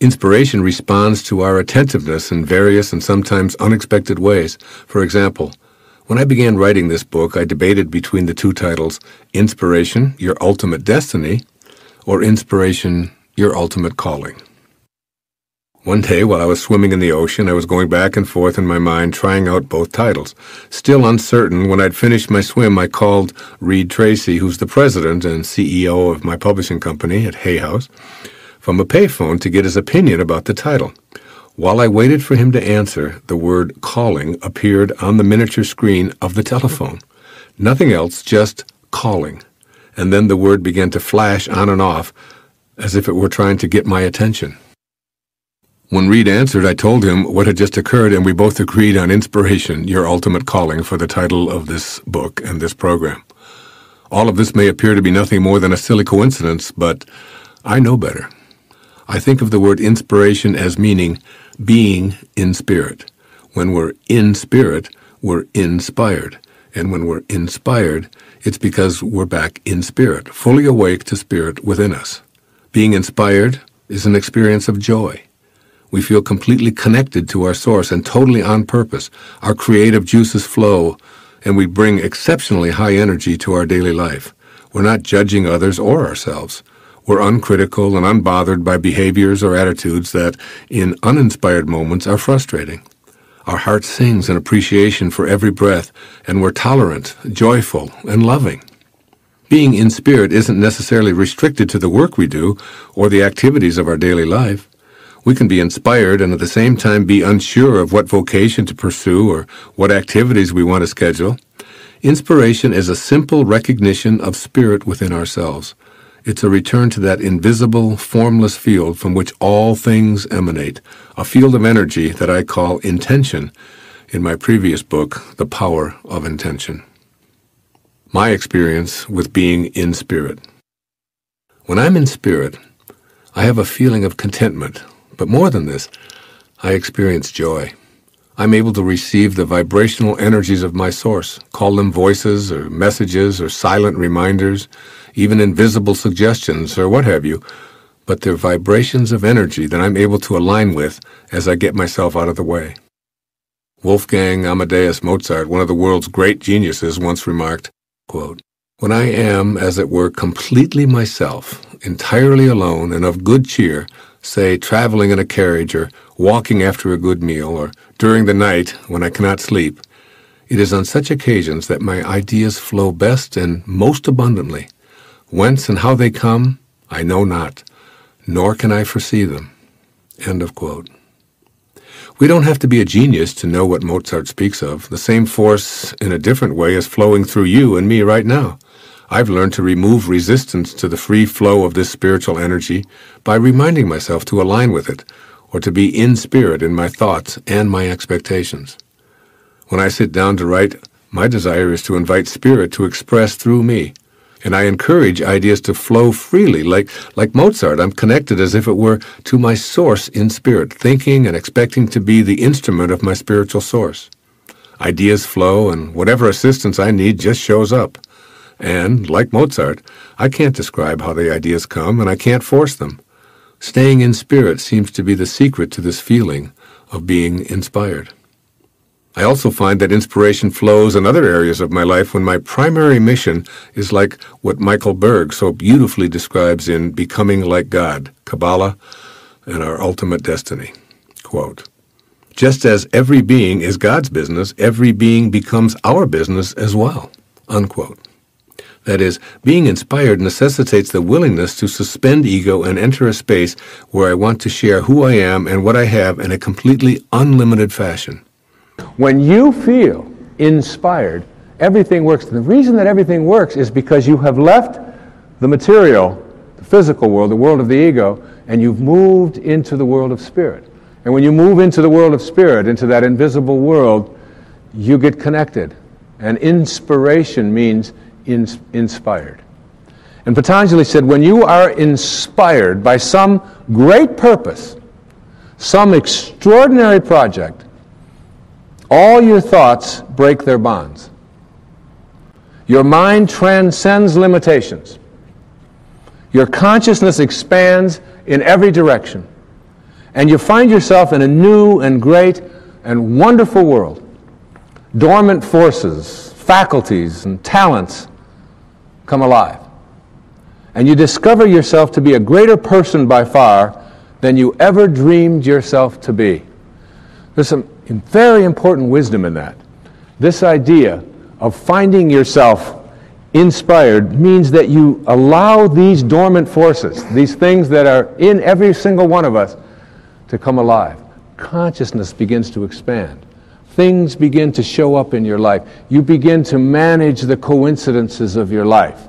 Inspiration responds to our attentiveness in various and sometimes unexpected ways. For example, when I began writing this book, I debated between the two titles, Inspiration, Your Ultimate Destiny, or Inspiration, Your Ultimate Calling. One day, while I was swimming in the ocean, I was going back and forth in my mind, trying out both titles. Still uncertain, when I'd finished my swim, I called Reed Tracy, who's the president and CEO of my publishing company at Hay House, from a payphone to get his opinion about the title. While I waited for him to answer, the word calling appeared on the miniature screen of the telephone. Nothing else, just calling. And then the word began to flash on and off as if it were trying to get my attention. When Reed answered, I told him what had just occurred, and we both agreed on Inspiration, Your Ultimate Calling, for the title of this book and this program. All of this may appear to be nothing more than a silly coincidence, but I know better. I think of the word inspiration as meaning being in spirit. When we're in spirit, we're inspired. And when we're inspired, it's because we're back in spirit, fully awake to spirit within us. Being inspired is an experience of joy. We feel completely connected to our source and totally on purpose. Our creative juices flow, and we bring exceptionally high energy to our daily life. We're not judging others or ourselves. We're uncritical and unbothered by behaviors or attitudes that, in uninspired moments, are frustrating. Our heart sings in appreciation for every breath, and we're tolerant, joyful, and loving. Being in spirit isn't necessarily restricted to the work we do or the activities of our daily life. We can be inspired and at the same time be unsure of what vocation to pursue or what activities we want to schedule. Inspiration is a simple recognition of spirit within ourselves. It's a return to that invisible, formless field from which all things emanate, a field of energy that I call intention in my previous book, The Power of Intention. My experience with being in spirit. When I'm in spirit, I have a feeling of contentment. But more than this, I experience joy. I'm able to receive the vibrational energies of my source, call them voices or messages or silent reminders, even invisible suggestions or what have you, but they're vibrations of energy that I'm able to align with as I get myself out of the way. Wolfgang Amadeus Mozart, one of the world's great geniuses, once remarked, quote, "When I am, as it were, completely myself, entirely alone and of good cheer, say, traveling in a carriage or walking after a good meal or during the night when I cannot sleep, it is on such occasions that my ideas flow best and most abundantly. Whence and how they come, I know not, nor can I foresee them." End of quote. We don't have to be a genius to know what Mozart speaks of. The same force in a different way is flowing through you and me right now. I've learned to remove resistance to the free flow of this spiritual energy by reminding myself to align with it, or to be in spirit in my thoughts and my expectations. When I sit down to write, my desire is to invite spirit to express through me, and I encourage ideas to flow freely. Like Mozart, I'm connected as if it were to my source in spirit, thinking and expecting to be the instrument of my spiritual source. Ideas flow, and whatever assistance I need just shows up. And, like Mozart, I can't describe how the ideas come, and I can't force them. Staying in spirit seems to be the secret to this feeling of being inspired. I also find that inspiration flows in other areas of my life when my primary mission is like what Michael Berg so beautifully describes in Becoming Like God, Kabbalah, and Our Ultimate Destiny. Quote, "Just as every being is God's business, every being becomes our business as well." Unquote. That is, being inspired necessitates the willingness to suspend ego and enter a space where I want to share who I am and what I have in a completely unlimited fashion. When you feel inspired, everything works. The reason that everything works is because you have left the material, the physical world, the world of the ego, and you've moved into the world of spirit. And when you move into the world of spirit, into that invisible world, you get connected. And inspiration means inspired. And Patanjali said, when you are inspired by some great purpose, some extraordinary project, all your thoughts break their bonds. Your mind transcends limitations. Your consciousness expands in every direction. And you find yourself in a new and great and wonderful world. Dormant forces, faculties, and talents come alive. And you discover yourself to be a greater person by far than you ever dreamed yourself to be. There's some very important wisdom in that. This idea of finding yourself inspired means that you allow these dormant forces, these things that are in every single one of us, to come alive. Consciousness begins to expand. Things begin to show up in your life. You begin to manage the coincidences of your life.